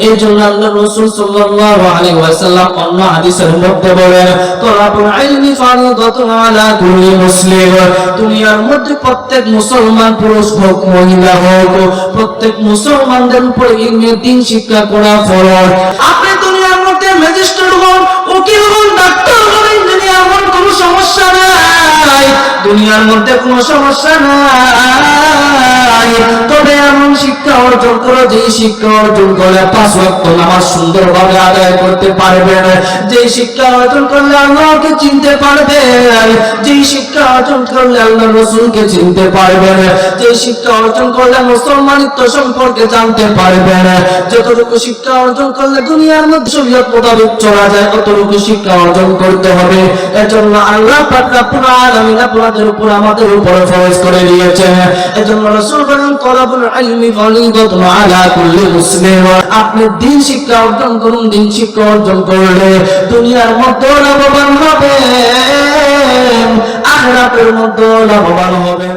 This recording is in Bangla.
এই জন্য আল্লাহ রাসূল সাল্লাল্লাহু আলাইহি ওয়াসাল্লাম অন্য হাদিসের মধ্যে বলেন, তলাবুল ইলমি ফারিদাতুন আলা কুল্লি মুসলিম। দুনিয়ার মধ্যে প্রত্যেক মুসলমান, পুরুষ হোক মহিলা হোক, প্রত্যেক মুসলমানদের উপর ইলমের দ্বীন শিক্ষা করা ফরজ। আপনি দুনিয়ার মধ্যে ম্যাজিস্ট্রেট হন, উকিল হন, ডাক্তার হন, ইঞ্জিনিয়ার হন, কোনো সমস্যা নাই, দুনিয়ার মধ্যে কোনো সমস্যা নাই। তবে এমন শিক্ষা অর্জন করো যে শিক্ষা অর্জন করলে 5 ওয়াক্ত নামাজ সুন্দরভাবে আদায় করতে পারবেন, যে শিক্ষা অর্জন করলে আল্লাহকে চিনতে পারবেন, যে শিক্ষা অর্জন করলে আল্লাহর রাসূলকে চিনতে পারবেন, যে শিক্ষা অর্জন করলে মুসলমানিত্ব সম্পর্কে জানতে পারবেন। যতটুকু শিক্ষা অর্জন করলে দুনিয়ার মধ্যে শরীয়ত মোতাবেক চলা যায়, ততটুকু শিক্ষা অর্জন করতে হবে। এজন্য আল্লাহ পাক রব্বুল আলামিন আপনাদের উপর, আমাদের উপর ফরজ করে দিয়েছেন। এজন্য রাসূল বলেন, তলাবুল ইলমি ফারিদাতুন আলা কুল্লি মুসলিম। আপনি দ্বীন শিক্ষা অর্জন করুন, দ্বীন শিক্ষা অর্জন করলে দুনিয়ার মধ্যে লাভবান হবেন, আখিরাতের মধ্যে লাভবান হবেন।